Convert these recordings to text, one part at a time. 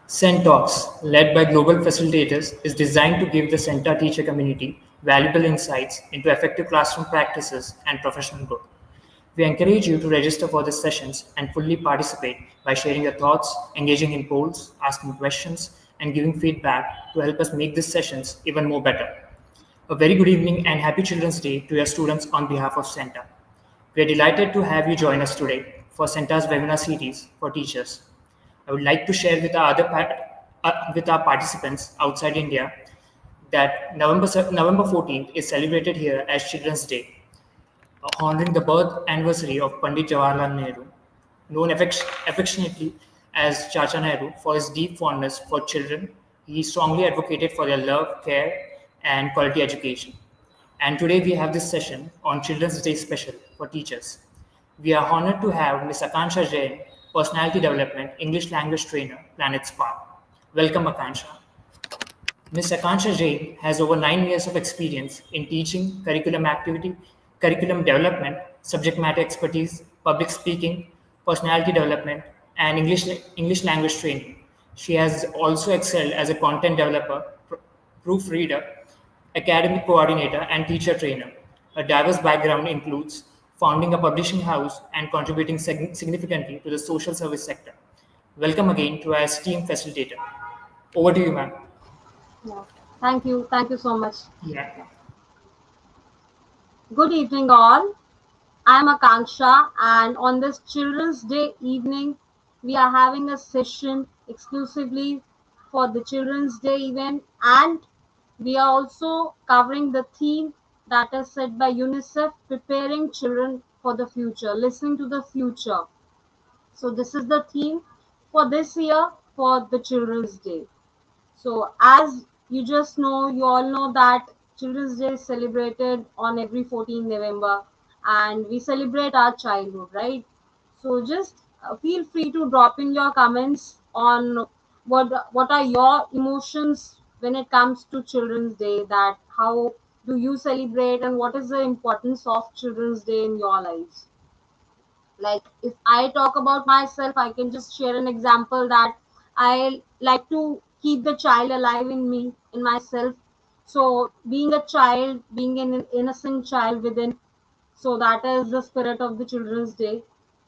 CENTalks, led by global facilitators, is designed to give the CENTA teacher community valuable insights into effective classroom practices and professional growth. We encourage you to register for these sessions and fully participate by sharing your thoughts, engaging in polls, asking questions, and giving feedback to help us make these sessions even more better. A very good evening and happy Children's Day to your students on behalf of CENTA. We are delighted to have you join us today for CENTA's webinar series for teachers. I would like to share with with our participants outside India that November 14th is celebrated here as Children's Day, honoring the birth anniversary of Pandit Jawaharlal Nehru, known affectionately as Chacha Nehru for his deep fondness for children. He strongly advocated for their love, care, and quality education. And today we have this session on Children's Day special for teachers. We are honored to have Ms. Aakanksha Jain, Personality Development English Language Trainer, Planet Spark. Welcome, Aakanksha. Ms. Aakanksha Jain has over 9 years of experience in teaching, curriculum development, subject matter expertise, public speaking, personality development, and English language training. She has also excelled as a content developer, proofreader, academic coordinator, and teacher trainer. Her diverse background includes founding a publishing house and contributing significantly to the social service sector. Welcome again to our esteemed facilitator. Over to you, ma'am. Yeah. Thank you. Thank you so much. Yeah. Good evening, all. I'm Aakanksha, and on this Children's Day evening, we are having a session exclusively for the Children's Day event, and we are also covering the theme that is set by UNICEF, preparing children for the future, listening to the future. So, this is the theme for this year for the Children's Day. So, as you just know, you all know that Children's Day is celebrated on every 14 November, and we celebrate our childhood, right? So, just feel free to drop in your comments on what are your emotions when it comes to Children's Day. That how do you celebrate, and what is the importance of Children's Day in your lives? Like if I talk about myself, I can just share an example that I like to keep the child alive in me, in myself. So being a child, being an innocent child within, so that is the spirit of the Children's Day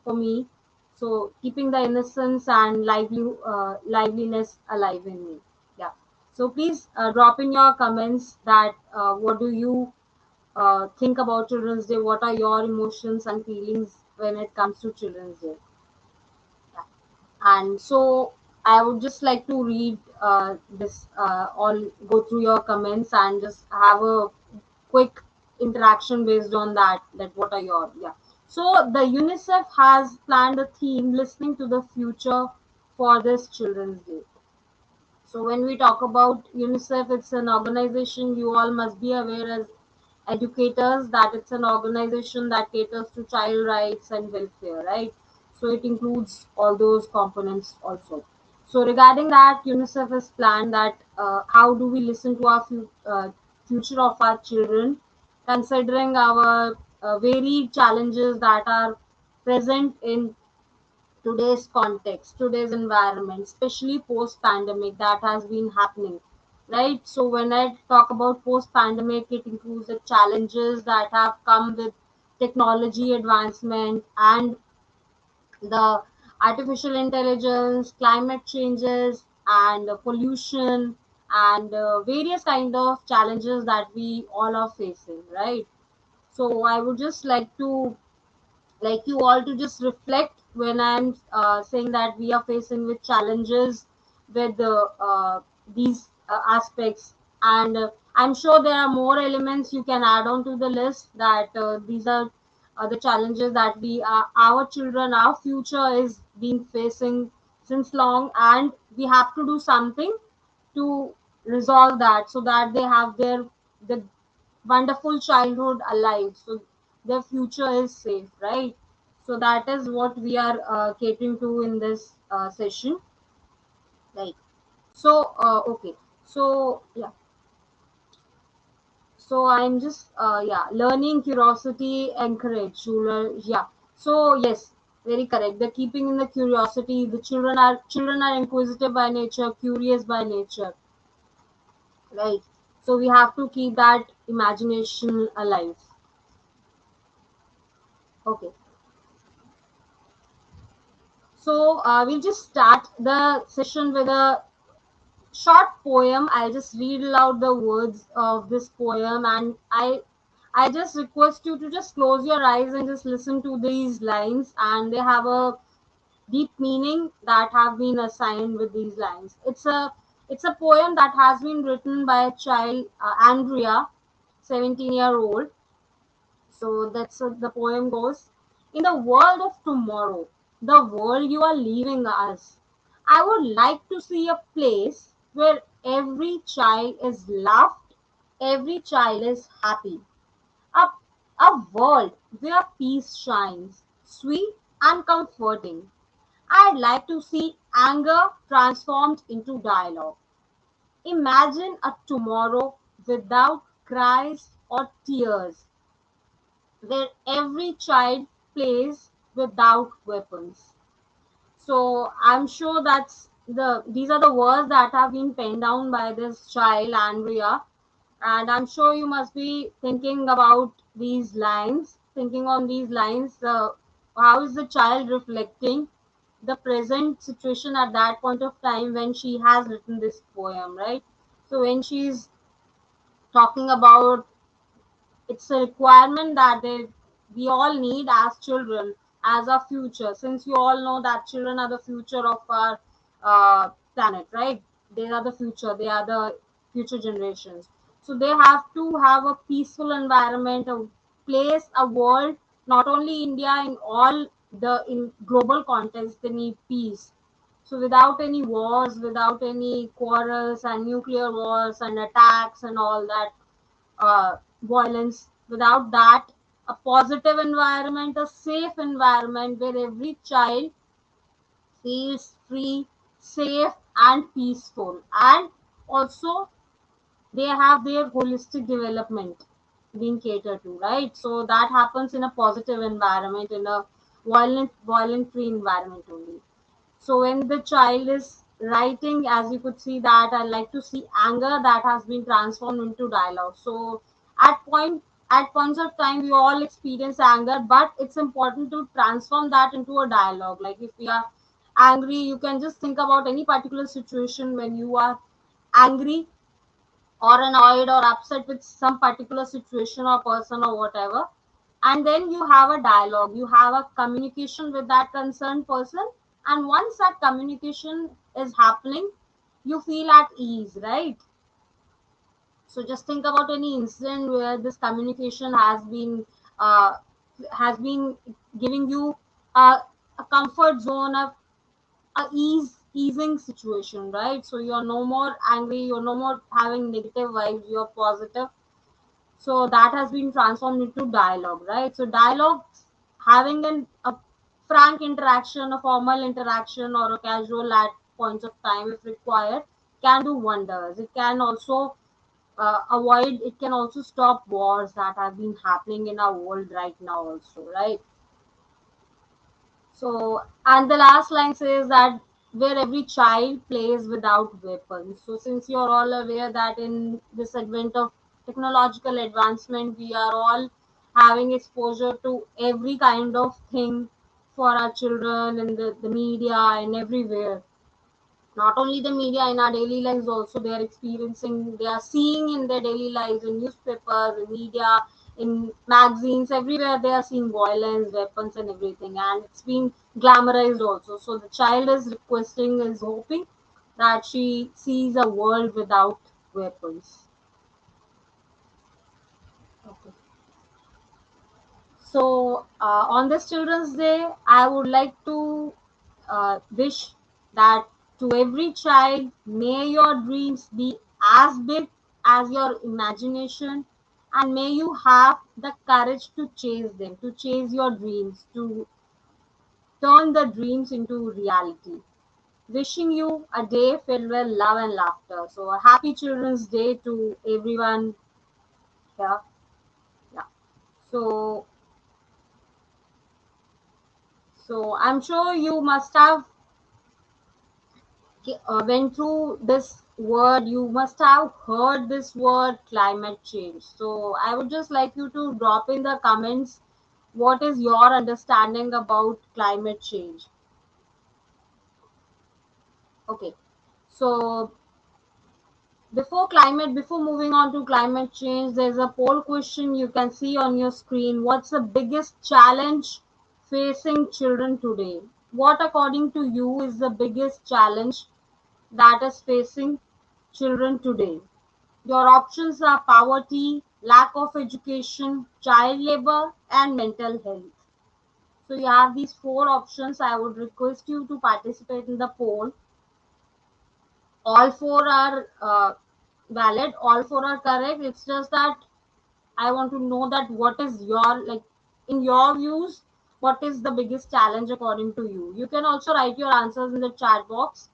for me. So keeping the innocence and liveliness alive in me. Yeah. So please drop in your comments that what do you think about Children's Day? What are your emotions and feelings when it comes to Children's Day? Yeah. And so I would just like to read this, all go through your comments and just have a quick interaction based on that. That what are your, yeah. So the UNICEF has planned a theme, listening to the future, for this Children's Day. So when we talk about UNICEF, it's an organization you all must be aware as educators that it's an organization that caters to child rights and welfare, right? So it includes all those components also. So regarding that, UNICEF has planned that how do we listen to our future of our children, considering our varied challenges that are present in today's context, today's environment, especially post pandemic that has been happening, right? So, when I talk about post pandemic, it includes the challenges that have come with technology advancement and the artificial intelligence, climate changes, and pollution, and various kind of challenges that we all are facing, right? So, I would just like you all to just reflect when I'm saying that we are facing with challenges with these aspects, and I'm sure there are more elements you can add on to the list that these are the challenges that our children, our future is being facing since long, and we have to do something to resolve that so that they have the wonderful childhood alive, so their future is safe, right? So that is what we are catering to in this session, right? So okay, so yeah, so I'm just yeah, learning, curiosity, encourage, yeah. So yes, very correct. The keeping in the curiosity. The children are inquisitive by nature, curious by nature, right? So we have to keep that imagination alive. Okay. So we'll just start the session with a short poem. I'll just read aloud the words of this poem, and I just request you to just close your eyes and just listen to these lines, and they have a deep meaning that have been assigned with these lines. It's a poem that has been written by a child, Andrea, 17-year-old. So the poem goes. In the world of tomorrow, the world you are leaving us, I would like to see a place where every child is loved, every child is happy. A, a world where peace shines, sweet and comforting. I'd like to see anger transformed into dialogue. Imagine a tomorrow without cries or tears, where every child plays without weapons. So I'm sure these are the words that have been penned down by this child, Andrea, and I'm sure you must be thinking about these lines, thinking on these lines. How is the child reflecting the present situation at that point of time when she has written this poem, right? So when she's talking about, it's a requirement that we all need as children, as our future, since you all know that children are the future of our planet, right? They are the future, they are the future generations. So they have to have a peaceful environment, a place, a world, not only India, in all the in global context they need peace. So without any wars, without any quarrels and nuclear wars and attacks and all that, violence. Without that, a positive environment, a safe environment where every child feels free, safe, and peaceful. And also, they have their holistic development being catered to, right? So that happens in a positive environment, in a violent free environment only. So when the child is writing, as you could see that I like to see anger that has been transformed into dialogue. So at point at points of time we all experience anger, but it's important to transform that into a dialogue. Like if we are angry, you can just think about any particular situation when you are angry or annoyed or upset with some particular situation or person or whatever, and then you have a dialogue, you have a communication with that concerned person, and once that communication is happening, you feel at ease, right? So just think about any incident where this communication uh, has been giving you a comfort zone, a easing situation, right? So you're no more angry, you're no more having negative vibes, you're positive. So that has been transformed into dialogue, right? So dialogue, having a frank interaction, a formal interaction, or a casual at points of time if required, can do wonders. It can also avoid, it can also stop wars that have been happening in our world right now also, right? So, and the last line says that where every child plays without weapons. So, since you're all aware that in this advent of technological advancement, we are all having exposure to every kind of thing for our children in the media and everywhere. Not only the media, in our daily lives also, they are experiencing, they are seeing in their daily lives, in newspapers, in media, in magazines, everywhere they are seeing violence, weapons and everything, and it's been glamorized also. So the child is requesting, is hoping that she sees a world without weapons. Okay. So, on this Children's Day, I would like to wish that to every child, may your dreams be as big as your imagination, and may you have the courage to chase them, to chase your dreams, to turn the dreams into reality. Wishing you a day filled with love and laughter. So, a happy Children's Day to everyone here. Yeah. So, So I'm sure you must have went through this word. You must have heard this word climate change. So I would just like you to drop in the comments what is your understanding about climate change. Okay. So before moving on to climate change, there's a poll question you can see on your screen. What's the biggest challenge facing children today? What, according to you, is the biggest challenge that is facing children today? Your options are poverty, lack of education, child labor, and mental health. So you have these four options. I would request you to participate in the poll. All four are valid, all four are correct. It's just that I want to know that what is your, like, in your views, what is the biggest challenge according to you. You can also write your answers in the chat box,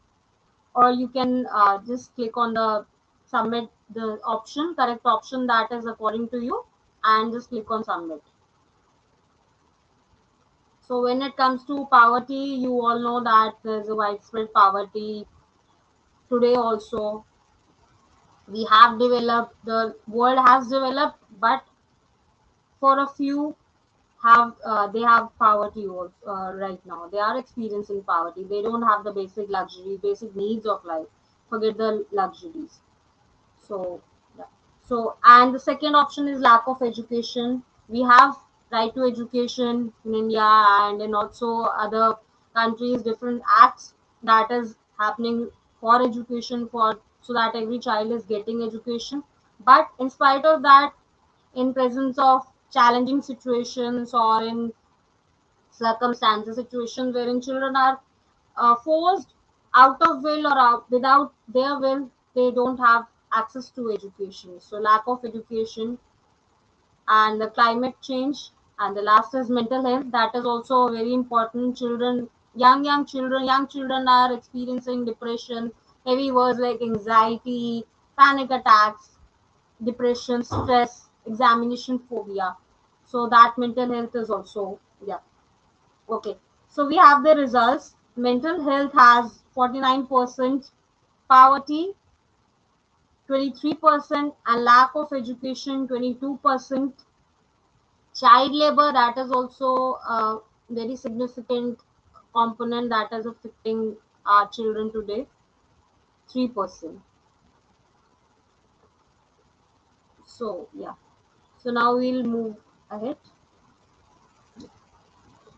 or you can just click on the submit the option, correct option that is according to you, and just click on submit. So when it comes to poverty, you all know that there's a widespread poverty today also. We have developed, the world has developed, but for a few have they have poverty also, right now they are experiencing poverty. They don't have the basic luxury, basic needs of life, forget the luxuries. So yeah. So and the second option is lack of education. We have right to education in India and in also other countries, different acts that is happening for education, for so that every child is getting education. But in spite of that, in presence of challenging situations or in circumstances, situations wherein children are forced out of will or out, without their will, they don't have access to education. So lack of education and the climate change, and the last is mental health. That is also very important. Children, young children are experiencing depression, heavy words like anxiety, panic attacks, depression, stress, examination phobia. So that mental health is also, yeah. Okay. So we have the results. Mental health has 49%, poverty 23%, and lack of education 22%. Child labor, that is also a very significant component that is affecting our children today, 3%. So yeah. So now we'll move ahead.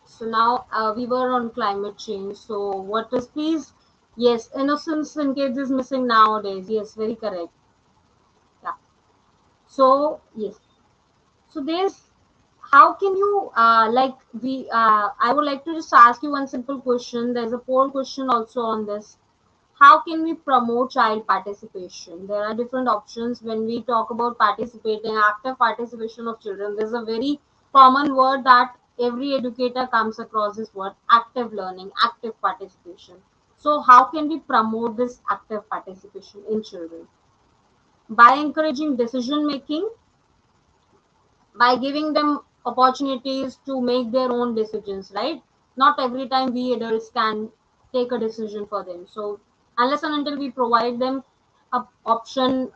So now we were on climate change. So what is, please? Yes, innocence in kids is missing nowadays. Yes, very correct. Yeah. So yes. So there's, how can you like we I would like to just ask you one simple question. There's a poll question also on this. How can we promote child participation? There are different options when we talk about participating, active participation of children. There's a very common word that every educator comes across, this word active learning, active participation. So how can we promote this active participation in children? By encouraging decision making, by giving them opportunities to make their own decisions, right? Not every time we adults can take a decision for them. So unless and until we provide them a option,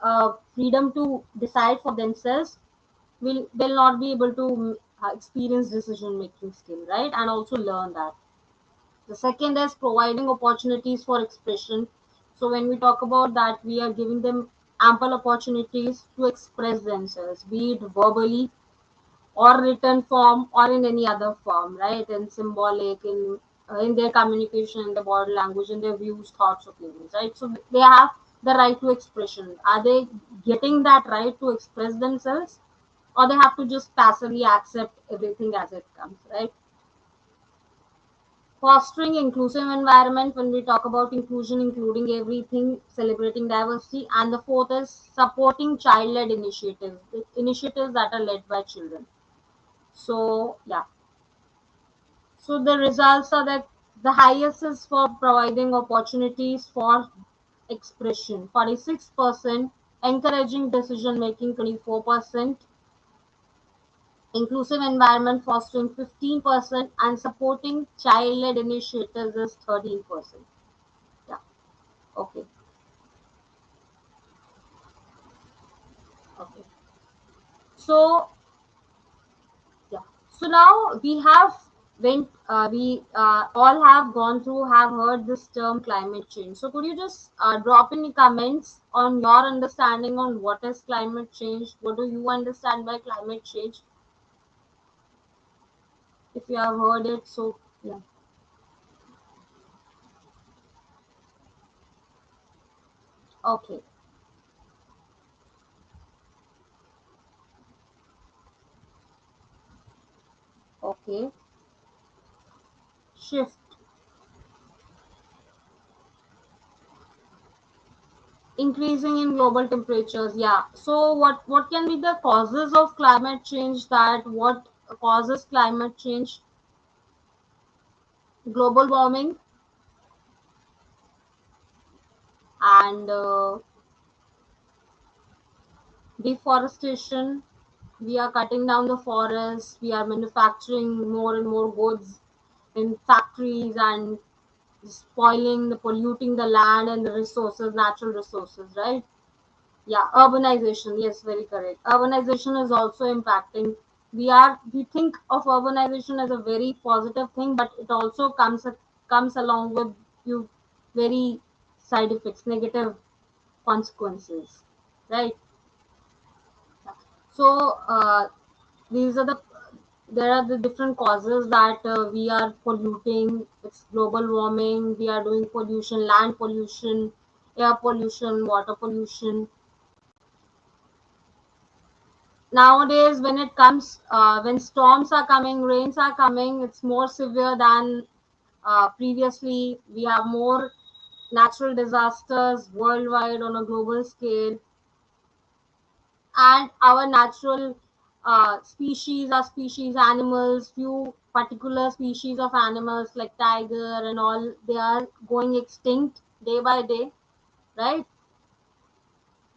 freedom to decide for themselves, they'll not be able to experience decision making skill, right? And also learn that. The second is providing opportunities for expression. So when we talk about that, we are giving them ample opportunities to express themselves, be it verbally or written form or in any other form, right? In symbolic, in their communication, in the body language, in their views, thoughts, opinions, right? So they have the right to expression. Are they getting that right to express themselves, or they have to just passively accept everything as it comes, right? Fostering inclusive environment. When we talk about inclusion, including everything, celebrating diversity, and the fourth is supporting child-led initiatives, the initiatives that are led by children. So yeah. So the results are that the highest is for providing opportunities for expression, 46%, encouraging decision making, 24%, inclusive environment fostering 15%, and supporting child-led initiatives is 13%. Yeah. Okay. Okay. So yeah. So now we all have gone through, have heard this term climate change. So could you just drop any comments on your understanding on what is climate change? What do you understand by climate change? If you have heard it, so yeah. Okay. Okay. Shift. Increasing in global temperatures. Yeah. So what can be the causes of climate change? That what causes climate change? Global warming and deforestation. We are cutting down the forests. We are manufacturing more and more goods in factories and spoiling, the polluting the land and the resources, natural resources, right? Yeah, urbanization. Yes, very correct. Urbanization is also impacting. We think of urbanization as a very positive thing, but it also comes along with few very side effects, negative consequences, right? So these are the there are the different causes that we are polluting. It's global warming. We are doing pollution, land pollution, air pollution, water pollution. Nowadays when it comes when storms are coming, rains are coming, it's more severe than previously. We have more natural disasters worldwide on a global scale, and our natural species, our species animals, few particular species of animals like tiger and all, they are going extinct day by day, right?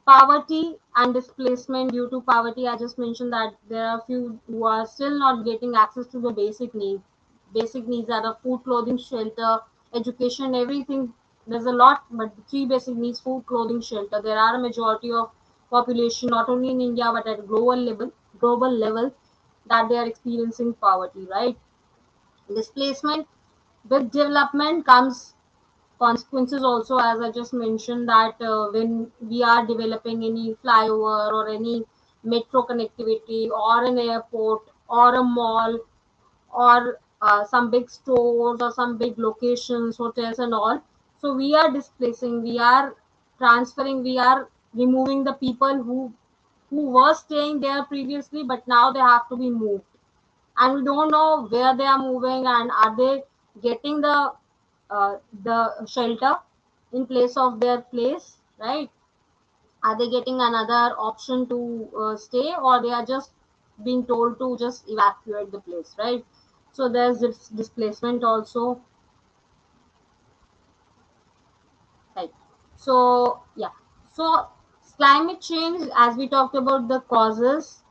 Poverty and displacement. Due to poverty, I just mentioned that there are few who are still not getting access to the basic needs that are food, clothing, shelter, education, everything. There's a lot, but the three basic needs: food, clothing, shelter. There are a majority of population not only in India but at global level that they are experiencing poverty, right? Displacement. With development comes consequences also, as I just mentioned, that when we are developing any flyover or any metro connectivity or an airport or a mall or some big stores or some big locations, hotels and all, so we are displacing, we are transferring, we are removing the people who were staying there previously, but now they have to be moved, and we don't know where they are moving, and are they getting the shelter in place of their place, right? Are they getting another option to stay, or they are just being told to just evacuate the place, right? So there's this displacement also, right? So yeah. So climate change, as we talked about the causes,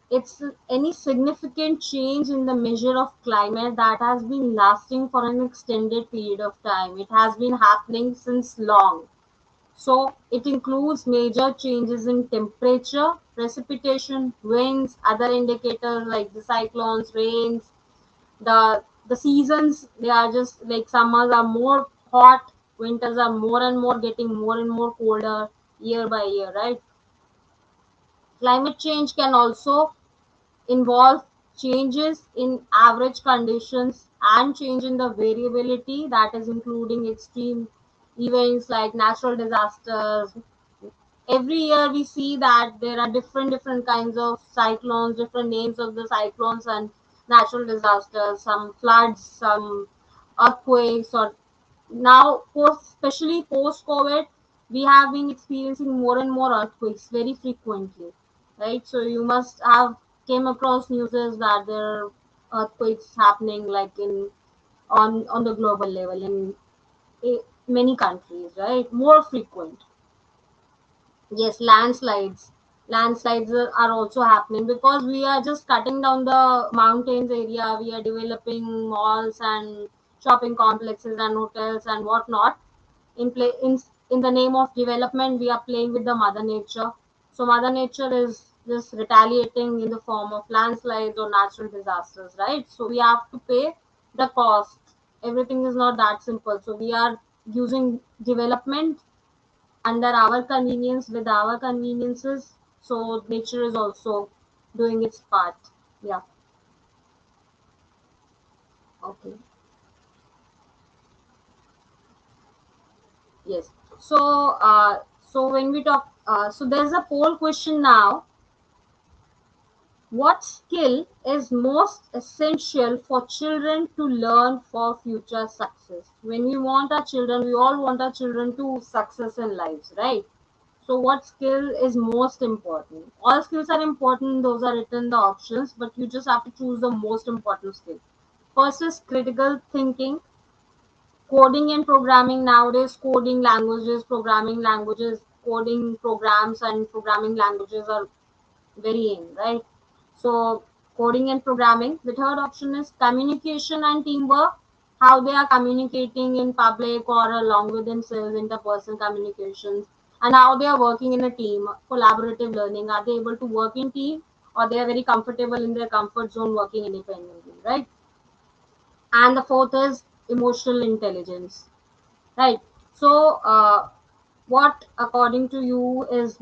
it's any significant change in the measure of climate that has been lasting for an extended period of time. It has been happening since long. So it includes major changes in temperature, precipitation, winds, other indicators like the cyclones, rains, the seasons. They are just like summers are more hot, winters are more and more getting more and more colder year by year, right? Climate change can also involve changes in average conditions and change in the variability, that is including extreme events like natural disasters. Every year we see that there are different kinds of cyclones, different names of the cyclones and natural disasters, some floods, some earthquakes, or now especially post covid, we have been experiencing more and more earthquakes very frequently, right? So you must have came across news that there are earthquakes happening like in on the global level in many countries, right? More frequent. Yes, landslides. Landslides are also happening because we are just cutting down the mountains area. We are developing malls and shopping complexes and hotels and whatnot. In the name of development, we are playing with the mother nature. So mother nature is just retaliating in the form of landslides or natural disasters, right? So we have to pay the cost. Everything is not that simple. So we are using development under our convenience with our conveniences, so nature is also doing its part. Yeah. Okay. Yes. So so when we talk, so there's a poll question now. What skill is most essential for children to learn for future success? When we want our children, we all want our children to success in lives, right? So what skill is most important? All skills are important, those are written in the options, but you just have to choose the most important skill. First is critical thinking, coding and programming. Nowadays, coding languages, programming languages, coding programs and programming languages are very in, right? So coding and programming. The third option is communication and teamwork, how they are communicating in public or along with themselves, interpersonal communications, and how they are working in a team, collaborative learning. Are they able to work in team, or they are very comfortable in their comfort zone working independently, right? And the fourth is emotional intelligence, right? So what according to you is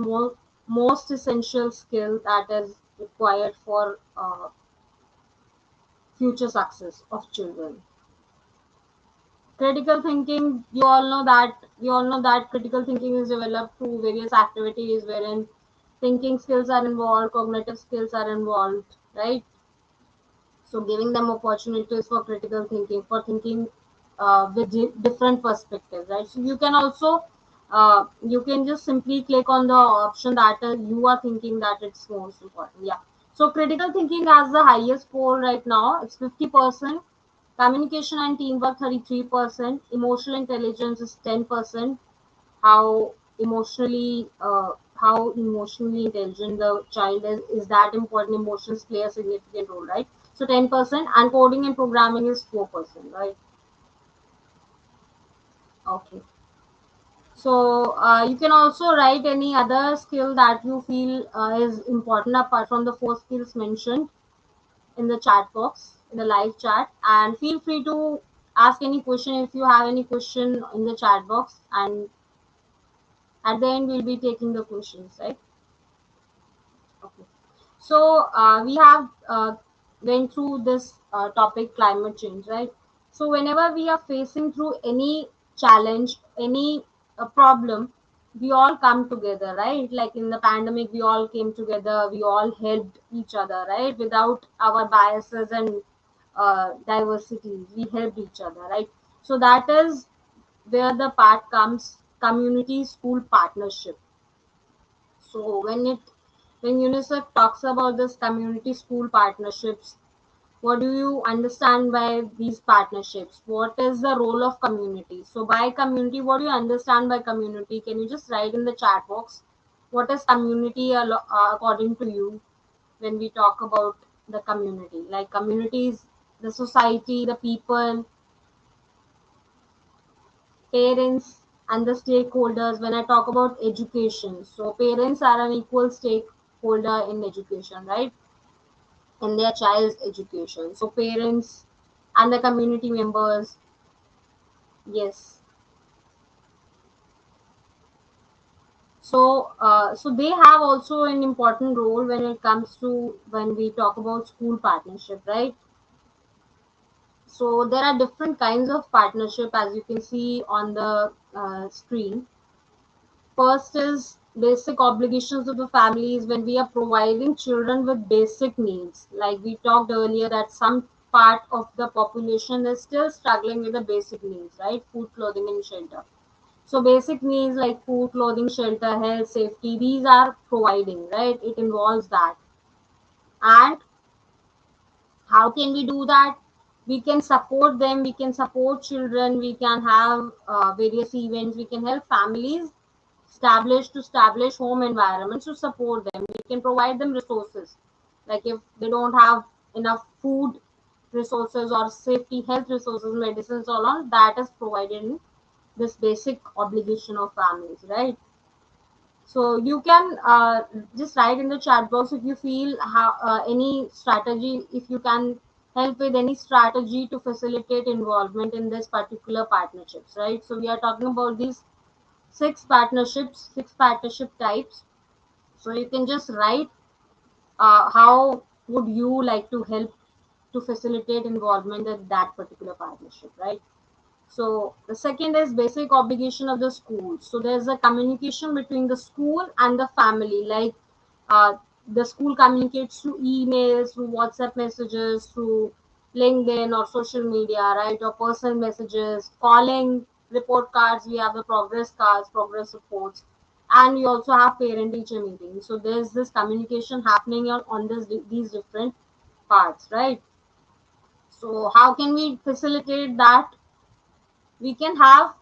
most essential skill that is required for future success of children? Critical thinking, you all know that critical thinking is developed through various activities wherein thinking skills are involved, cognitive skills are involved, right? So giving them opportunities for critical thinking, for thinking with different perspectives, right? So you can also you can just simply click on the option that you are thinking that it's most important. Yeah. So critical thinking has the highest score right now. It's 50%. Communication and teamwork 33%. Emotional intelligence is 10%. how how emotionally intelligent the child is that important. Emotions play a significant role, right? So 10%, and coding and programming is 4%, right? Okay. So you can also write any other skill that you feel is important apart from the four skills mentioned in the chat box, in the live chat, and feel free to ask any question if you have any question in the chat box, and at the end we'll be taking the questions, right? Okay. So we have went through this topic climate change, right? So whenever we are facing through any challenge, any problem, we all come together, right? Like in the pandemic, we all came together, we all helped each other, right? Without our biases and diversities, we helped each other, right? So that is where the part comes, community school partnership. So when UNICEF talks about this community school partnerships, what do you understand by these partnerships? What is the role of community? So by community, what do you understand by community? Can you just write in the chat box? What is community according to you when we talk about the community? Like communities, the society, the people, parents, and the stakeholders. When I talk about education, so parents are an equal stakeholder in education, right? In their child's education. So parents and the community members, yes. So so they have also an important role when it comes to when we talk about school partnership, right? So there are different kinds of partnership as you can see on the screen. First is basic obligations of the families when we are providing children with basic needs. Like we talked earlier that some part of the population is still struggling with the basic needs, right? Food, clothing, and shelter. So basic needs like food, clothing, shelter, health, safety, these are providing, right? It involves that. And how can we do that? We can support them, we can support children, we can have various events, we can help families establish home environments to support them. We can provide them resources, like if they don't have enough food resources or safety health resources, medicines, all that is provided in this basic obligation of families, right? So you can just write in the chat box if you feel any strategy, if you can help with any strategy to facilitate involvement in this particular partnerships, right? So we are talking about these six partnership types. So you can just write how would you like to help to facilitate involvement in that particular partnership, right? So the second is basic obligation of the school. So there's a communication between the school and the family. Like uh, the school communicates through emails, through WhatsApp messages, through LinkedIn or social media, right? Or personal messages, calling, report cards. We have the progress cards, progress reports, and you also have parent-teacher meetings. So there's this communication happening on these different parts, right? So how can we facilitate that? We can have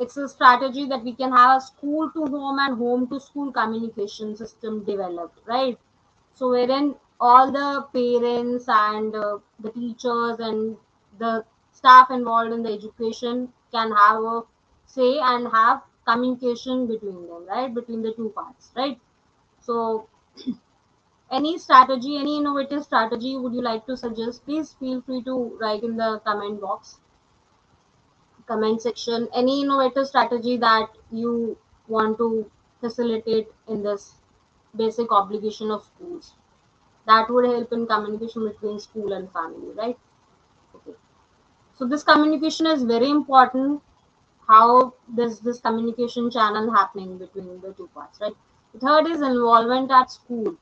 it's a strategy that we can have a school to home and home to school communication system developed, right? So wherein all the parents and the teachers and the staff involved in the education can have a say and have communication between them, right? Between the two parts, right? So any strategy, any innovative strategy would you like to suggest? Please feel free to write in the comment section any innovative strategy that you want to facilitate in this basic obligation of schools that would help in communication between school and family, right? Okay, so this communication is very important. How this communication channel happening between the two parts, right? The third is involvement at school.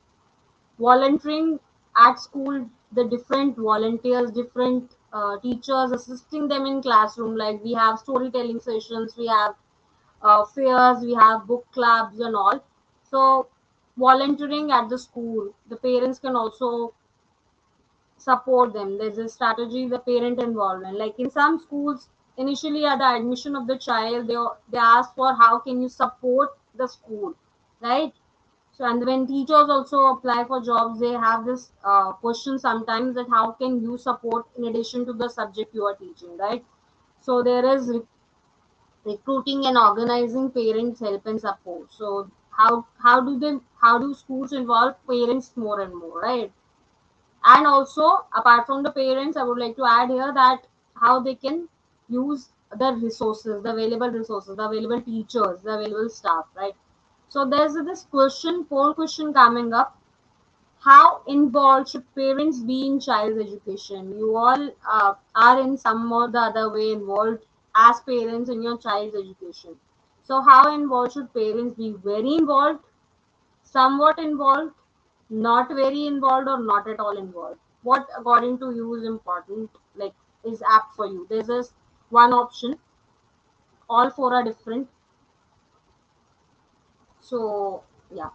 Volunteering at school, the different volunteers, different teachers assisting them in classroom. Like we have storytelling sessions, we have fairs, we have book clubs and all. So volunteering at the school, the parents can also support them. There's a strategy, the parent involvement. Like in some schools, initially at the admission of the child, they ask for how can you support the school, right? So and when teachers also apply for jobs, they have this question sometimes that how can you support in addition to the subject you are teaching, right? So there is recruiting and organizing parents help and support. So how do schools involve parents more and more, right? And also apart from the parents, I would like to add here that how they can use the resources, the available resources, the available teachers, the available staff, right? So there's this poll question coming up. How involved should parents be in child's education? You all are in some or the other way involved as parents in your child's education. So how involved should parents be? Very involved, somewhat involved, not very involved, or not at all involved? What according to you is important, like is apt for you? There's this one option, all four are different. So yeah,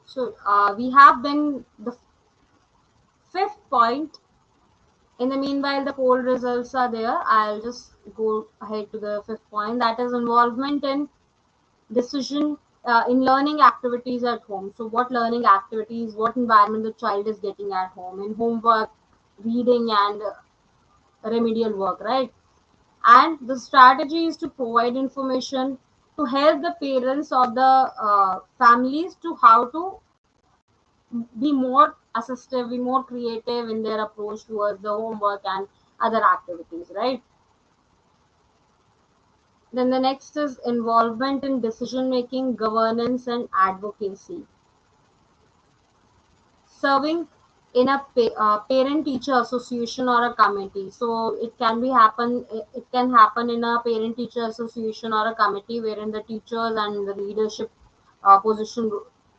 so we have been the fifth point. In the meanwhile, the poll results are there. I'll just go ahead to the fifth point, that is involvement in decision in learning activities at home. So, what learning activities, what environment the child is getting at home, in homework, reading, and remedial work, right? And the strategy is to provide information to help the parents or the families to how to be more assistive, be more creative in their approach towards the homework and other activities, right? Then the next is involvement in decision making, governance, and advocacy. Serving in a parent teacher association or a committee. So it can happen in a parent teacher association or a committee wherein the teachers and the leadership position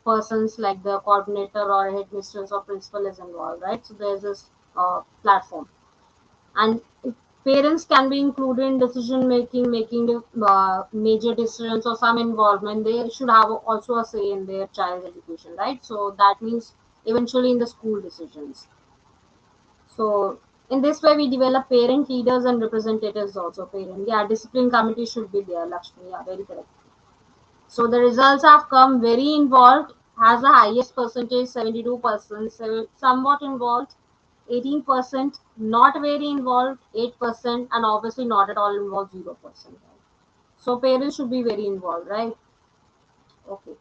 persons like the coordinator or headmistress or principal is involved, right? So there's this platform, and if parents can be included in decision making, making the major decisions or some involvement, they should have also a say in their child's education, right? So that means eventually in the school decisions. So in this way we develop parent leaders and representatives also. Parent, yeah, discipline committee should be there, Lakshmi, yeah, very correct. So the results have come very involved, has the highest percentage 72%, somewhat involved 18%, not very involved 8%, and obviously not at all involved 0%. So parents should be very involved, right? Okay.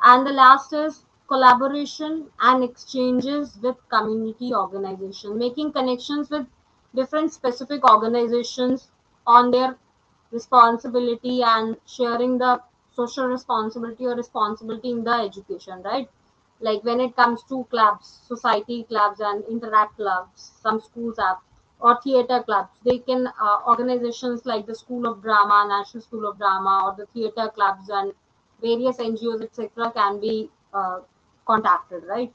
And the last is collaboration and exchanges with community organization, making connections with different specific organizations on their responsibility and sharing the social responsibility or responsibility in the education, right? Like when it comes to clubs, society clubs and interact clubs, some schools have, or theater clubs. They can organizations like the School of Drama, National School of Drama, or the theater clubs and various NGOs, etc., can be contacted, right?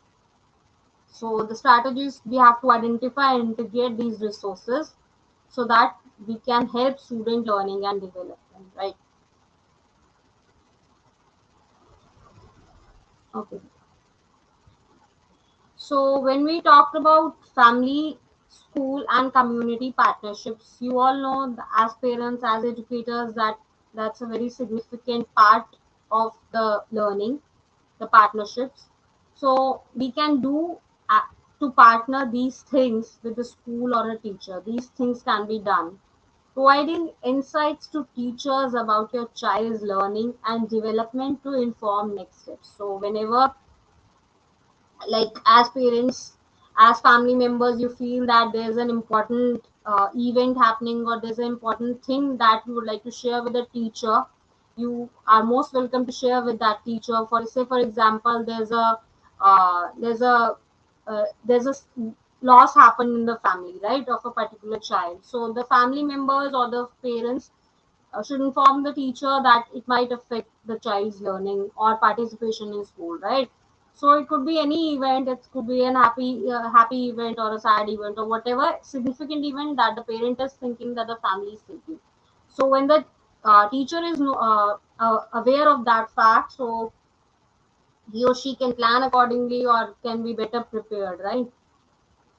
So the strategies we have to identify and integrate these resources so that we can help student learning and development, right? Okay. So when we talked about family, school, and community partnerships, you all know as parents, as educators, that that's a very significant part of the learning, the partnerships. So we can do uh, to partner these things with the school or a teacher. These things can be done. Providing insights to teachers about your child's learning and development to inform next steps. So whenever, like as parents, as family members, you feel that there's an important event happening or there's an important thing that you would like to share with the teacher, you are most welcome to share with that teacher. For say for example, there's a loss happened in the family, right, of a particular child. So the family members or the parents should inform the teacher that it might affect the child's learning or participation in school, right? So it could be any event. It could be an happy event or a sad event or whatever significant event that the parent is thinking, that the family is thinking. So when the teacher is aware of that fact, so he or she can plan accordingly or can be better prepared, right?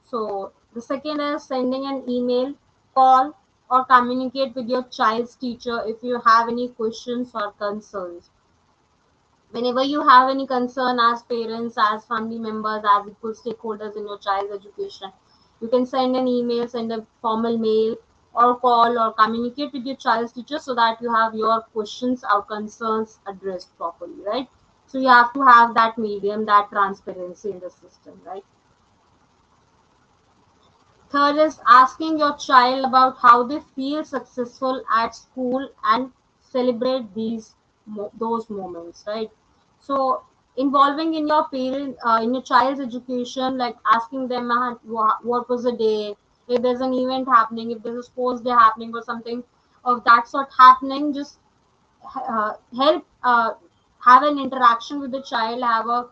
So the second is sending an email, call, or communicate with your child's teacher if you have any questions or concerns. Whenever you have any concern as parents, as family members, as equal stakeholders in your child's education, you can send an email, send a formal mail, or call or communicate with your child's teacher so that you have your questions or concerns addressed properly, right? So you have to have that medium, that transparency in the system, right? Third is asking your child about how they feel successful at school and celebrate those moments, right? So involving in your parent in your child's education, like asking them what was the day, if there's an event happening, if there's a sports day happening or something of that sort happening, just help have an interaction with the child, have a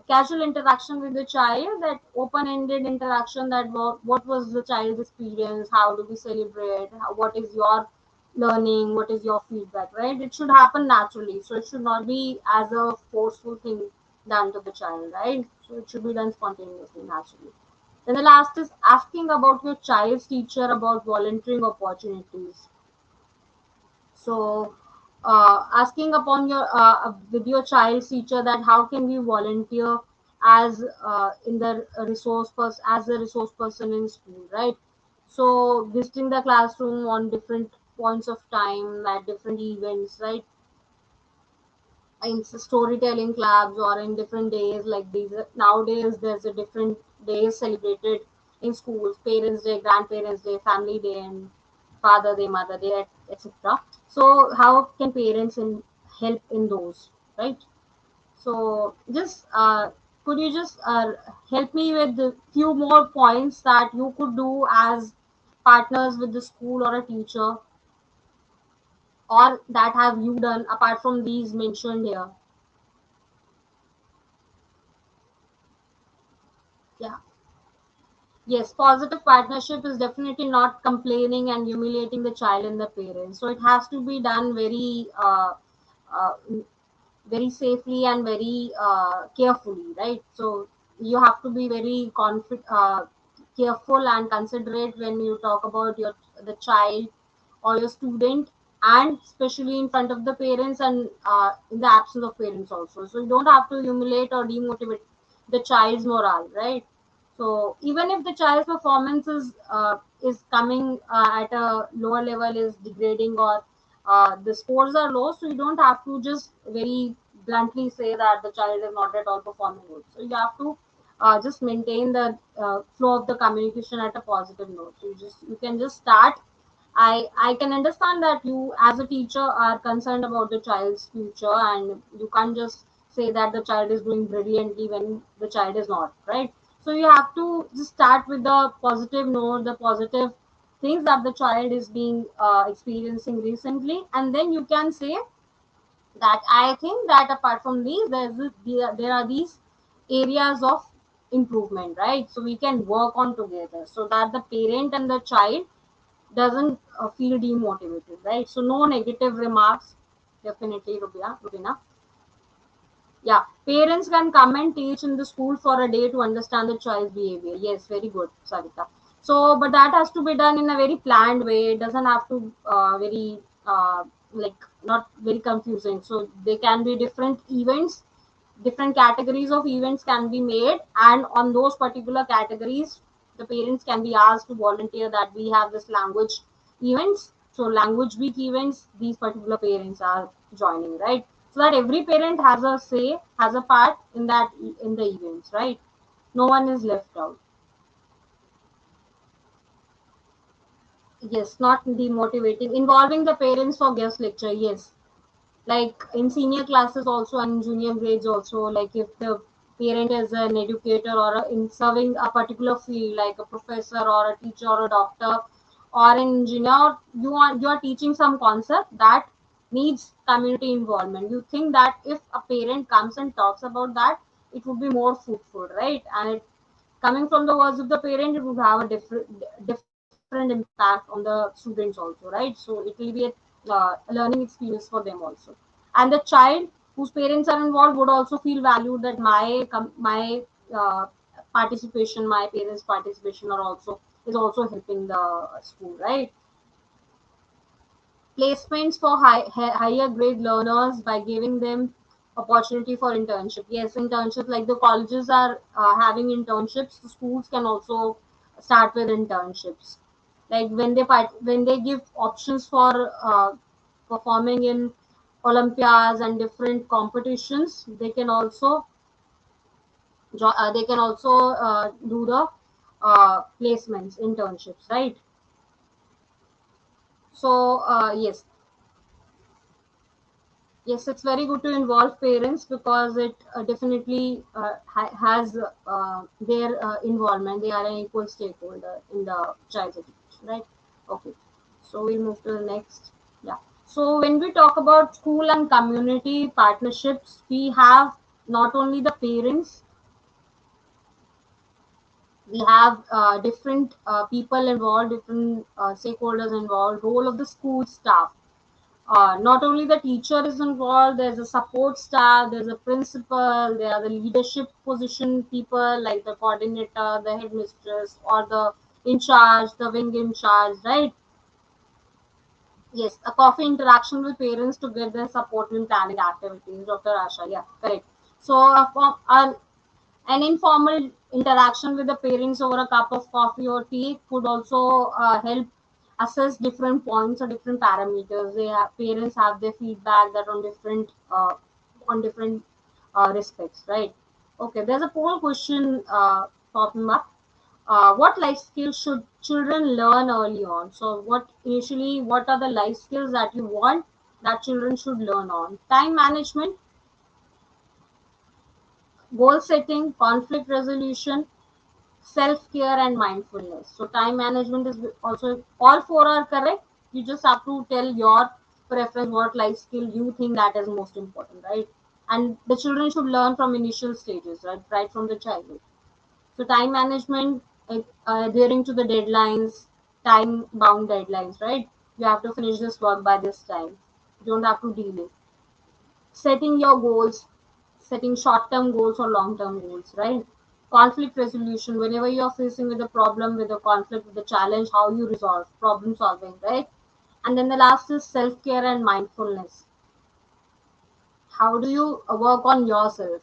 casual interaction with the child, that open-ended interaction, that what was the child's experience, how do we celebrate, what is your learning, what is your feedback, right? It should happen naturally, so it should not be as a forceful thing done to the child, right? So it should be done spontaneously, naturally. Then the last is asking about your child's teacher about volunteering opportunities. So, asking upon your with your child's teacher that how can we volunteer as in the resource person, as a resource person in school, right? So, visiting the classroom on different points of time at different events, right? In storytelling clubs or in different days like these. Nowadays, there's a different days celebrated in schools: Parents' Day, Grandparents' Day, Family Day, and Father Day, Mother Day, etc. So, how can parents help in those, right? So, just could you just help me with a few more points that you could do as partners with the school or a teacher, or that have you done apart from these mentioned here? Yeah. Yes, positive partnership is definitely not complaining and humiliating the child and the parents. So it has to be done uh, very safely and very carefully, right? So you have to be very careful and considerate when you talk about your the child or your student and especially in front of the parents and in the absence of parents also. So you don't have to humiliate or demotivate the child's morale, right? So even if the child's performance is coming at a lower level, is degrading, or the scores are low, so you don't have to just very bluntly say that the child is not at all performing good. So you have to just maintain the flow of the communication at a positive note. So you can just start. I can understand that you as a teacher are concerned about the child's future, and you can't just say that the child is doing brilliantly when the child is not, right? So you have to just start with the positive note, the positive things that the child is being experiencing recently, and then you can say that I think that apart from these, there are these areas of improvement, right? So we can work on together so that the parent and the child doesn't feel demotivated, right? So no negative remarks, definitely, Rubina. Yeah, parents can come and teach in the school for a day to understand the child's behavior. Yes, very good, Sarita. So, but that has to be done in a very planned way. It doesn't have to very like not very confusing. So there can be different events, different categories of events can be made, and on those particular categories, the parents can be asked to volunteer that we have this language events. So language week events, these particular parents are joining, right? So that every parent has a say, has a part in that in the events, right? No one is left out. Yes, not demotivating. Involving the parents for guest lecture. Yes, like in senior classes also and junior grades also. Like if the parent is an educator or in serving a particular field, like a professor or a teacher or a doctor or an engineer, you are teaching some concept that needs community involvement. You think that if a parent comes and talks about that, it would be more fruitful, right? And it coming from the words of the parent, it would have a different impact on the students also, right? So it will be a learning experience for them also. And the child whose parents are involved would also feel valued, that my uh, participation, my parents participation are also is also helping the school, right? Placements for higher grade learners by giving them opportunity for internship. Yes, internships, like the colleges are having internships, the schools can also start with internships. Like when they give options for performing in Olympiads and different competitions, they can also do the placements, internships, right? So yes, yes, it's very good to involve parents because it definitely has their involvement. They are an equal stakeholder in the child's education, right? Okay, so we'll move to the next. Yeah. So when we talk about school and community partnerships, we have not only the parents, we have different people involved, different stakeholders involved, role of the school staff. Not only the teacher is involved, there's a support staff, there's a principal, there are the leadership position people like the coordinator, the headmistress, or the in charge, the wing in charge, right? Yes, a coffee interaction with parents to get their support in planning activities, Dr. Asha. Yeah, correct. So, an informal interaction with the parents over a cup of coffee or tea could also help assess different points or different parameters. Parents have their feedback that on different respects, right? Okay, there's a poll question popping up. What life skills should children learn early on? So, what are the life skills that you want that children should learn on? Time management, goal setting, conflict resolution, self care, and mindfulness. So time management is also, all four are correct. You just have to tell your preference, what life skill you think that is most important, right? And the children should learn from initial stages, right from the childhood. So time management, adhering to the deadlines, time bound deadlines, right? You have to finish this work by this time. You don't have to delay. Setting your goals, setting short term goals or long term goals, right? Conflict resolution, whenever you're facing with a problem, with a conflict, with a challenge, how you resolve problem solving, right? And then the last is self care and mindfulness. How do you work on yourself?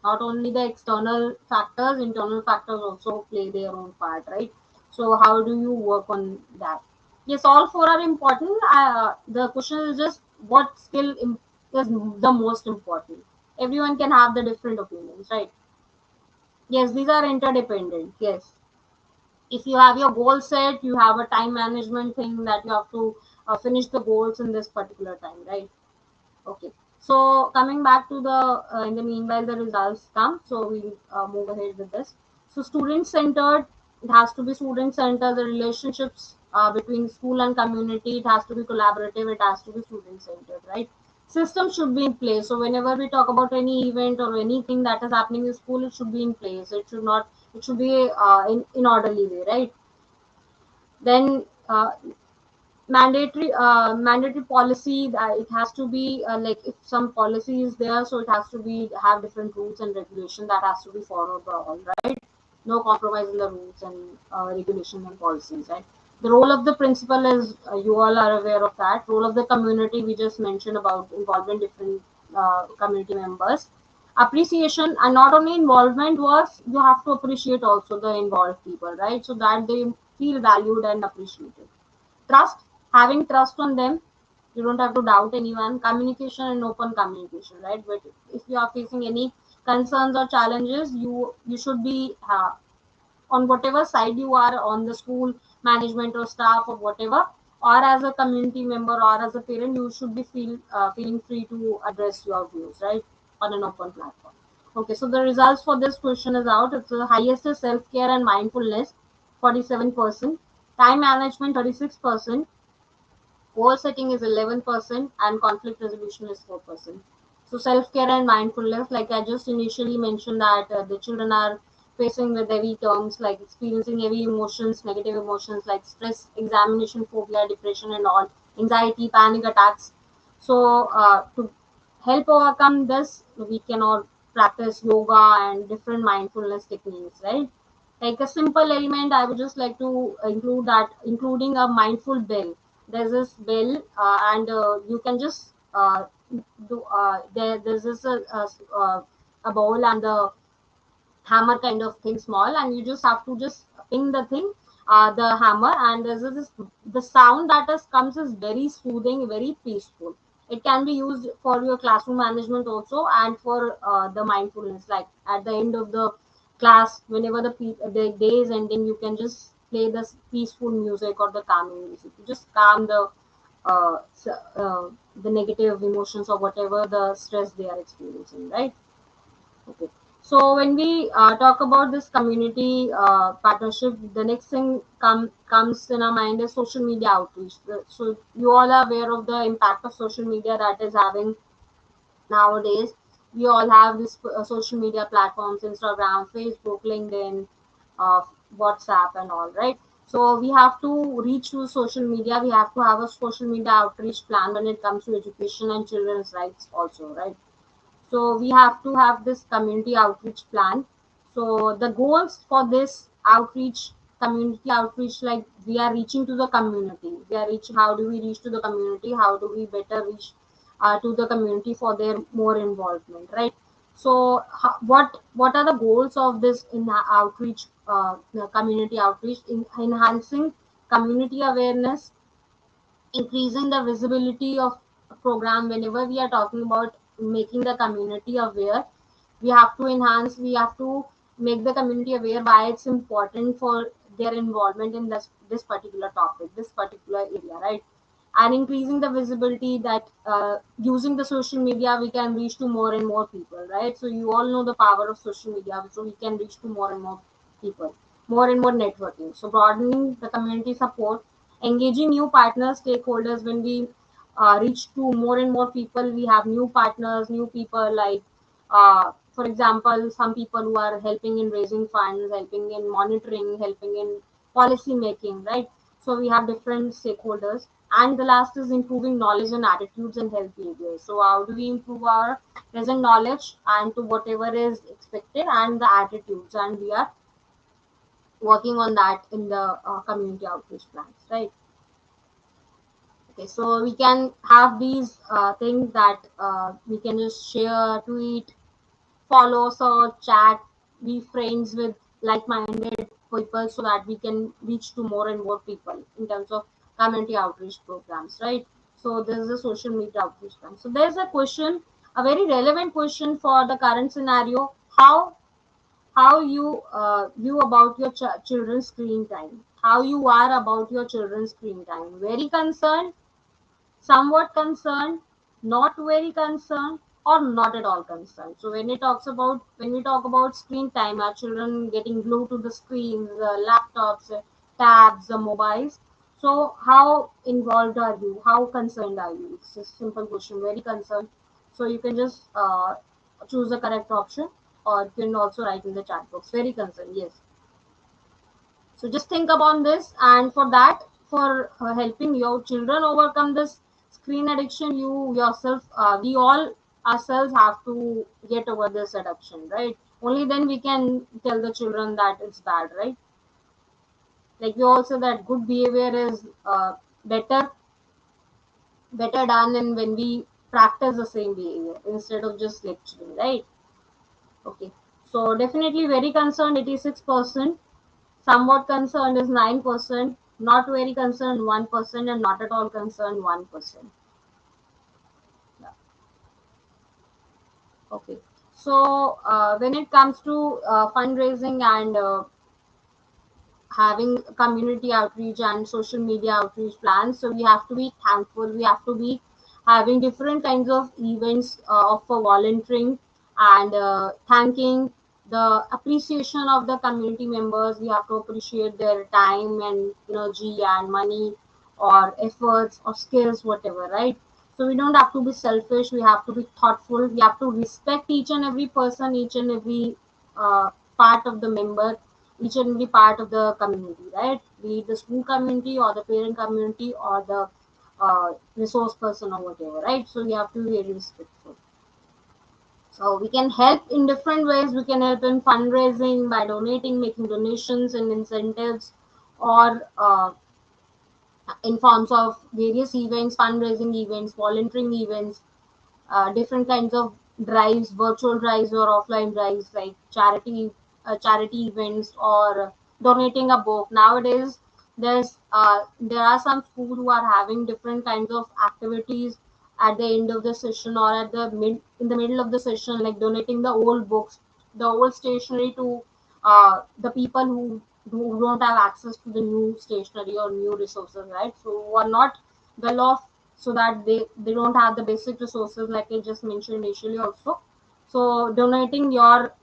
Not only the external factors, internal factors also play their own part, right? So how do you work on that? Yes, all four are important. The question is just what is the most important. Everyone can have the different opinions, right? Yes, these are interdependent. Yes, if you have your goal set, you have a time management thing that you have to finish the goals in this particular time, right? Okay. So coming back to the in the meanwhile the results come. So we'll move ahead with this. So student centered. It has to be student centered. The relationships between school and community. It has to be collaborative. It has to be student centered, right? System should be in place. So whenever we talk about any event or anything that is happening in school, it should be in place. It should not. It should be in orderly way, right? Then mandatory policy that it has to be like if some policy is there, so it has to be have different rules and regulation that has to be followed by all, right? No compromise in the rules and regulation and policies, right? The role of the principal is you all are aware of that. Role of the community, we just mentioned about involving different community members. Appreciation, and not only involvement works, you have to appreciate also the involved people, right? So that they feel valued and appreciated. Trust, having trust on them. You don't have to doubt anyone. Communication and open communication, right? But if you are facing any concerns or challenges, you should be on whatever side you are, on the school management or staff or whatever, or as a community member or as a parent, you should be feeling free to address your views, right, on an open platform. Okay, so the results for this question is out. It's the highest is self-care and mindfulness, 47%, time management 36%, goal setting is 11%, and conflict resolution is 4%. So self-care and mindfulness, like I just initially mentioned, that the children are facing with heavy terms like experiencing heavy emotions, negative emotions like stress, examination phobia, depression, and all, anxiety, panic attacks. So to help overcome this, we can all practice yoga and different mindfulness techniques, right? Like a simple element, I would just like to include that, including a mindful bell. There's this bell, and you can just there's this a bowl and the hammer kind of thing small, and you just have to just ping the thing, the hammer, and there's this the sound that is comes is very soothing, very peaceful. It can be used for your classroom management also, and for the mindfulness, like at the end of the class, whenever the day is ending, you can just play this peaceful music or the calming music to just calm uh, s- uh, the negative emotions or whatever the stress they are experiencing, right? Okay. So when we talk about this community partnership, the next thing comes in our mind is social media outreach. So you all are aware of the impact of social media that is having nowadays. We all have this social media platforms: Instagram, Facebook, LinkedIn, uh, WhatsApp, and all, right? So we have to reach to social media. We have to have a social media outreach plan when it comes to education and children's rights also, right? So we have to have this community outreach plan. So the goals for this outreach, community outreach, like we are reaching to the community. We are reaching. How do we reach to the community? How do we better reach to the community for their more involvement, right? So what are the goals of this in outreach, the community outreach? In enhancing community awareness, increasing the visibility of a program. Whenever we are talking about making the community aware, we have to make the community aware why it's important for their involvement in this particular topic, this particular area, right? And increasing the visibility, that using the social media we can reach to more and more people, right? So you all know the power of social media, so we can reach to more and more people, more and more networking. So broadening the community support, engaging new partners, stakeholders. When we reach to more and more people, we have new partners, new people, like for example, some people who are helping in raising funds, helping in monitoring, helping in policy making, right? So we have different stakeholders. And the last is improving knowledge and attitudes and health behaviors. So how do we improve our present knowledge and to whatever is expected, and the attitudes, and we are working on that in the community outreach plans, right? Okay, so we can have these things that we can just share, tweet, follow, search, chat, be friends with like-minded people so that we can reach to more and more people in terms of community outreach programs, right? So this is a social media outreach program. So there's a question, a very relevant question for the current scenario. How you about your children's screen time? How you are about your children's screen time? Very concerned, somewhat concerned, not very concerned, or not at all concerned. So when we talk about screen time, our children getting glued to the screens, laptops, tabs, mobiles. So how involved are you? How concerned are you? It's a simple question. Very concerned. So you can just choose the correct option, or you can also write in the chat box. Very concerned. Yes. So just think upon this, and for that, for helping your children overcome this screen addiction, you yourself, we all ourselves have to get over this addiction, right? Only then we can tell the children that it's bad, right? Like we also that good behavior is better done, and when we practice the same behavior instead of just lecturing, right? Okay. So definitely very concerned, 86%. Somewhat concerned is 9%, not very concerned 1%, and not at all concerned 1%. Yeah. Okay. So when it comes to fundraising and having community outreach and social media outreach plans, so we have to be thankful. We have to be having different kinds of events for volunteering and thanking the appreciation of the community members. We have to appreciate their time and energy and money or efforts or skills, whatever, right? So we don't have to be selfish. We have to be thoughtful. We have to respect each and every person, each and every part of the member, each and every part of the community, right? Be it the school community or the parent community or the resource person or whatever, right? So we have to be very respectful. So we can help in different ways. We can help in fundraising by donating, making donations and incentives, or in forms of various events, fundraising events, volunteering events, different kinds of drives, virtual drives or offline drives, like charity events or donating a book. Nowadays, there are some schools who are having different kinds of activities at the end of the session or at the in the middle of the session, like donating the old books, the old stationery to the people who don't have access to the new stationery or new resources, right? So who are not well off, so that they don't have the basic resources like I just mentioned initially also. So donating your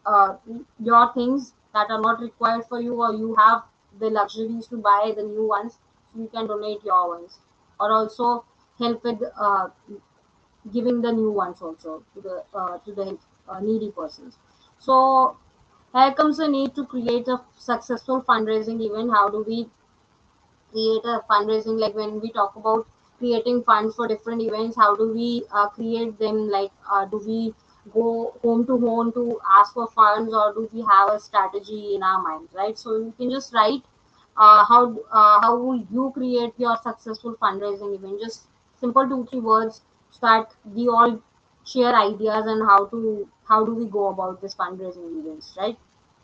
things that are not required for you, or you have the luxuries to buy the new ones, so you can donate your ones, or also help with giving the new ones also to the needy persons. So here comes the need to create a successful fundraising event. How do we create a fundraising, like when we talk about creating funds for different events, how do we create them? Like do we go home to home to ask for funds, or do we have a strategy in our mind, right? So you can just write how will you create your successful fundraising event, just simple 2 3 words, so that we all share ideas and how do we go about this fundraising events, right?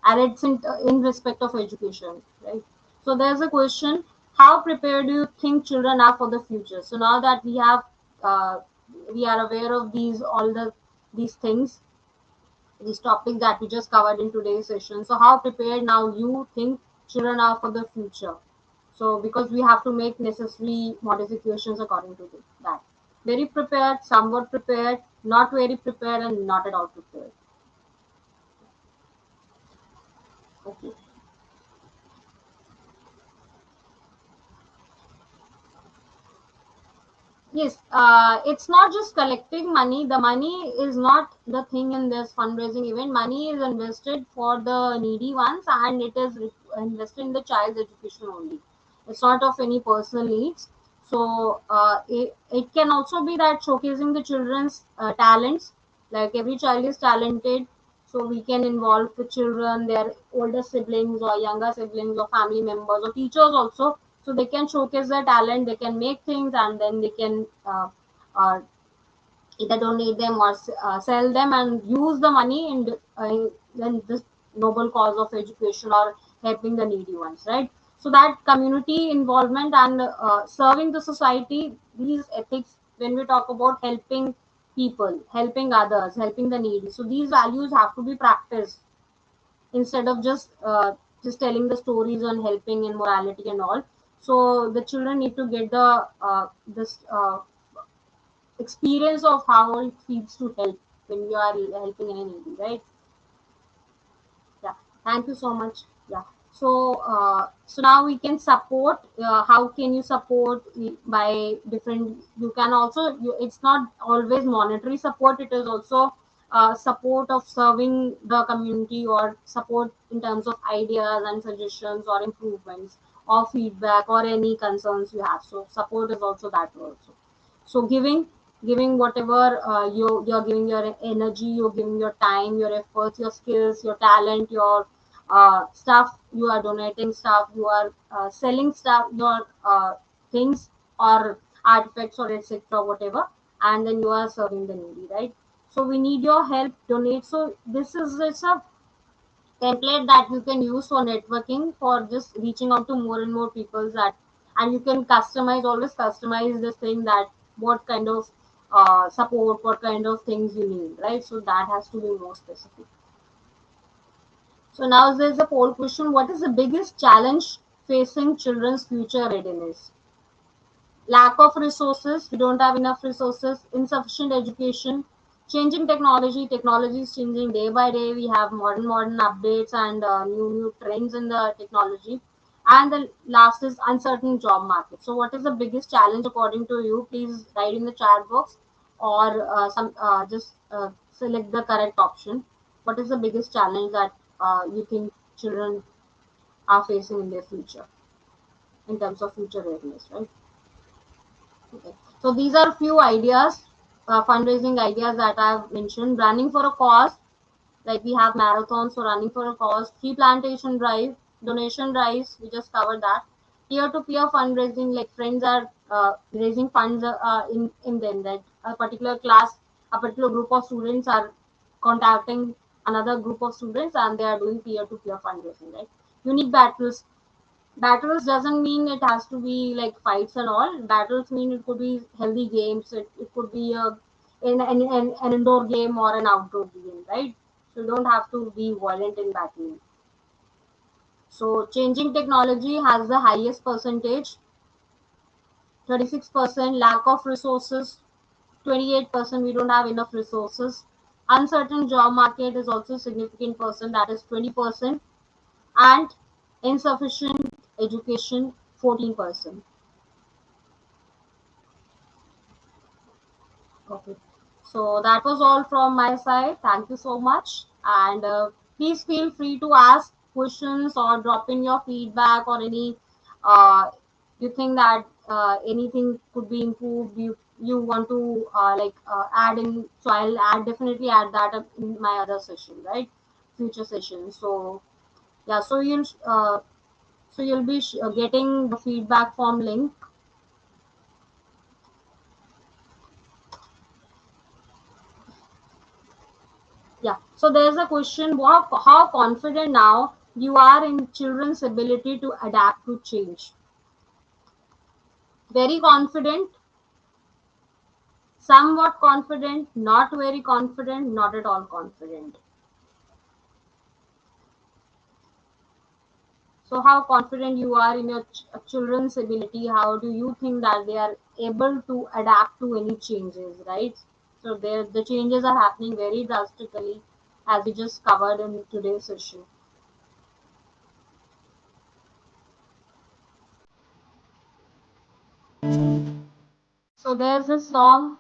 And it's in respect of education, right? So there's a question: how prepared do you think children are for the future? So now that uh, we are aware of these things, these topics that we just covered in today's session, so how prepared now you think children are for the future? So because we have to make necessary modifications according to that. Very prepared, somewhat prepared, not very prepared, and not at all prepared. Okay. Yes, it's not just collecting money. The money is not the thing in this fundraising event. Money is invested for the needy ones, and it is invested in the child's education only. It's not of any personal needs. So it can also be that showcasing the children's talents. Like every child is talented, so we can involve the children, their older siblings or younger siblings or family members or teachers also, So they can showcase their talent, they can make things, and then they can uh, either donate them or sell them and use the money in this noble cause of education or helping the needy ones, right? So that community involvement and serving the society, these ethics, when we talk about helping people, helping others, helping the needy, so these values have to be practiced instead of just telling the stories on helping and morality and all. So the children need to get the this experience of how it feels to help when you are helping in a needy, right? Yeah, thank you so much. Yeah. So now we can support. How can you support by different? You can also. It's not always monetary support. It is also support of serving the community or support in terms of ideas and suggestions or improvements or feedback or any concerns you have. So support is also that also. So giving whatever you're giving your energy, you're giving your time, your efforts, your skills, your talent, your stuff, you are donating stuff, you are selling stuff, your things or artifacts or etc whatever, and then you are serving the needy, right? So we need your help, donate. So this is it's a template that you can use for networking, for just reaching out to more and more people, that and you can customize, always customize this thing, that what kind of support, what kind of things you need, right? So that has to be more specific. So now there's a poll question: what is the biggest challenge facing children's future readiness? Lack of resources, we don't have enough resources, insufficient education, changing technology, technology is changing day by day, we have modern updates and new trends in the technology, and the last is uncertain job market. So what is the biggest challenge according to you? Please write in the chat box, or some just select the correct option. What is the biggest challenge that you think children are facing in their future in terms of future readiness, right? Okay. So these are few ideas, fundraising ideas that I've mentioned. Running for a cause, like we have marathons, so running for a cause, tree plantation drive, donation drives, we just covered that. Peer-to-peer fundraising, like friends are raising funds in them, that a particular class, a particular group of students are contacting another group of students and they are doing peer-to-peer fundraising, right? Unique battles, battles doesn't mean it has to be like fights and all. Battles mean it could be healthy games, it could be an indoor game or an outdoor game, right? So you don't have to be violent in battling. So changing technology has the highest percentage, 36%. Lack of resources, 28%, we don't have enough resources. Uncertain job market is also significant percent, that is 20%. And insufficient education, 14%. Okay. So that was all from my side. Thank you so much. And please feel free to ask questions or drop in your feedback or any you think that anything could be improved. You want to add in. So I'll add definitely add that up in my other session, right? Future session. So yeah. So you'll be getting the feedback form link. Yeah. So there's a question: how confident now you are in children's ability to adapt to change? Very confident, somewhat confident, not very confident, not at all confident. So how confident you are in your children's ability? How do you think that they are able to adapt to any changes, right? So there, the changes are happening very drastically, as we just covered in today's session. So there's a song.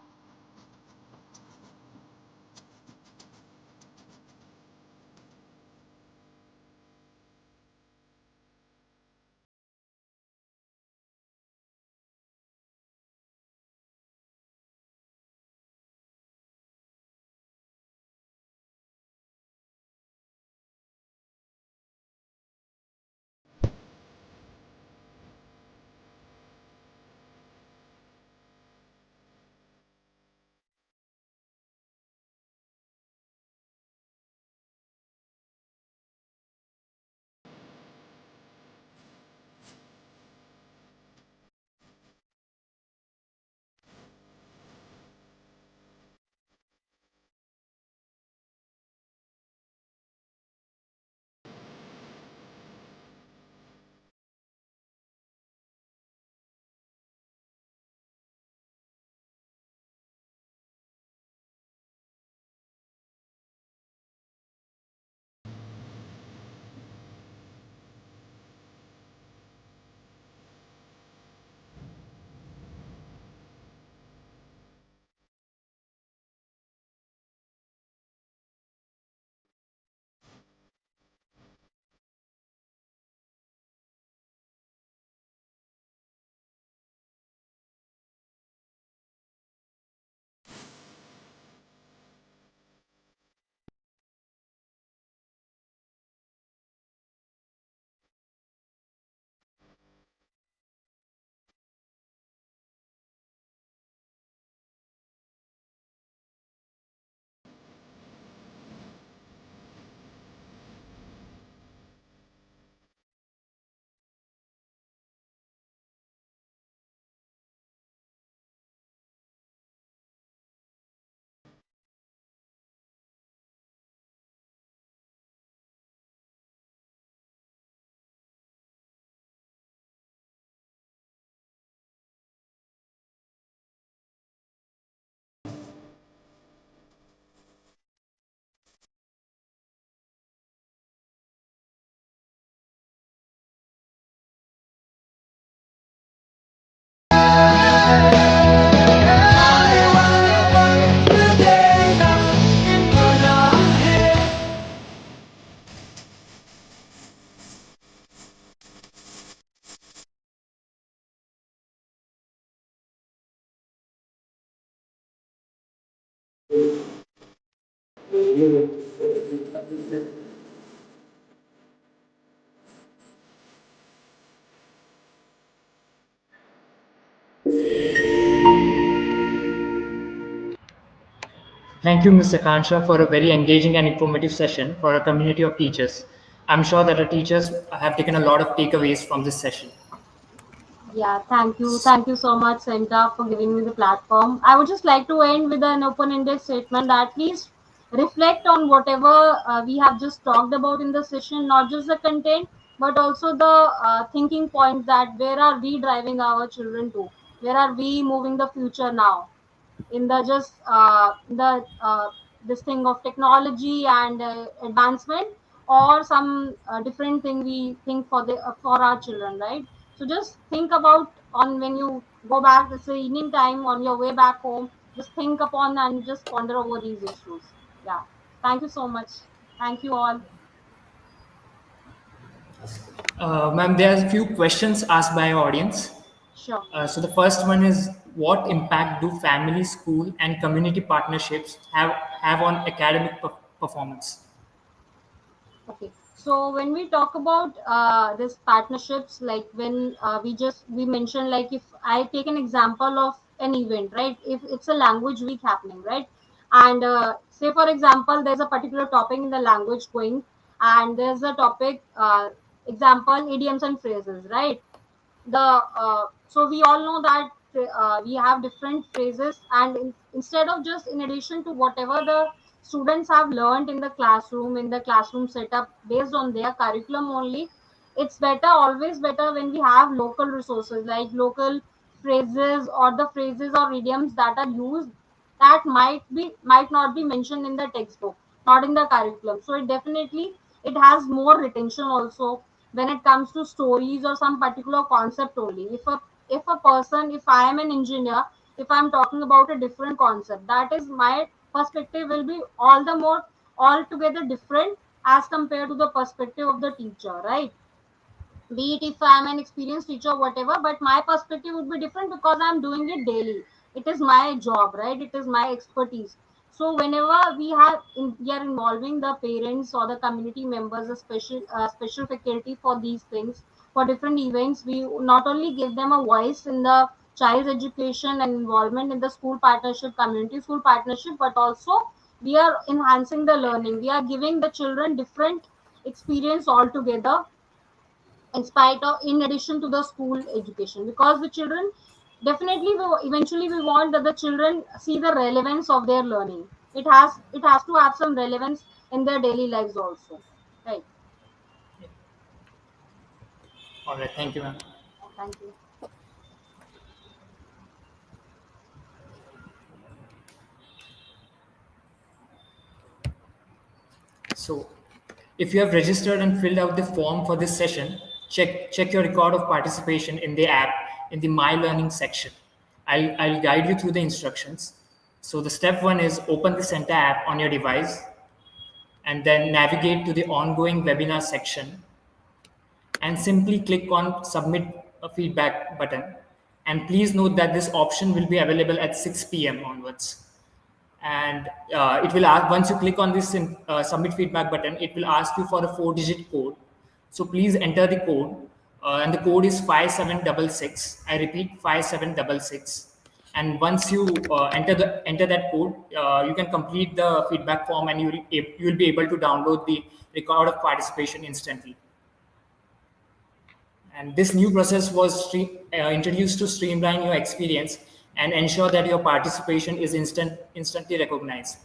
Thank you, Mr. Kansha, for a very engaging and informative session for a community of teachers. I'm sure that our teachers have taken a lot of takeaways from this session. Yeah, thank you. Thank you so much, Senta, for giving me the platform. I would just like to end with an open ended statement that please reflect on whatever we have just talked about in the session, not just the content, but also the thinking points that where are we driving our children to? Where are we moving the future now? In the just the this thing of technology and advancement, or some different thing we think for our children, right? So just think about on when you go back, it's the evening time on your way back home, just think upon and just ponder over these issues. Yeah, thank you so much. Thank you all. Ma'am, there are a few questions asked by our audience. Sure. So the first one is, what impact do family, school, and community partnerships have on academic performance? Okay, so when we talk about this partnerships, like when we mentioned, like if I take an example of an event, right? If it's a language week happening, right? And say for example, there's a particular topic in the language going, and there's a topic example idioms and phrases, right? The so we all know that we have different phrases, and instead of just in addition to whatever the students have learned in the classroom setup based on their curriculum only, it's better, always better when we have local resources like local phrases or the phrases or idioms that are used that might not be mentioned in the textbook, not in the curriculum. So it definitely it has more retention also when it comes to stories or some particular concept only. If a person, if I am an engineer, if I'm talking about a different concept, that is my perspective will be all the more altogether different as compared to the perspective of the teacher, right? Be it if I'm an experienced teacher or whatever, but my perspective would be different because I'm doing it daily. It is my job, right? It is my expertise. So whenever we are involving the parents or the community members, a special faculty for these things, for different events, we not only give them a voice in the child's education and involvement in the school partnership, community school partnership, but also we are enhancing the learning, we are giving the children different experience altogether, in spite of in addition to the school education, because the children definitely eventually we want that the children see the relevance of their learning. It has to have some relevance in their daily lives also, right? All right, thank you, ma'am. Thank you. So, if you have registered and filled out the form for this session, check your record of participation in the app in the My Learning section. I'll guide you through the instructions. So, the step one is open the Center app on your device and then navigate to the ongoing webinar section and simply click on submit a feedback button. And please note that this option will be available at 6 p.m. onwards. And it will ask, once you click on this submit feedback button, it will ask you for a 4-digit code. So please enter the code, and the code is 5766. I repeat, 5766. And once you enter that code, you can complete the feedback form, and you will be able to download the record of participation instantly. And this new process was introduced to streamline your experience and ensure that your participation is instantly recognized.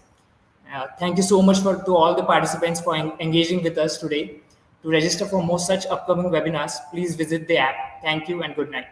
Thank you so much to all the participants for engaging with us today. To register for more such upcoming webinars, please visit the app. Thank you and good night.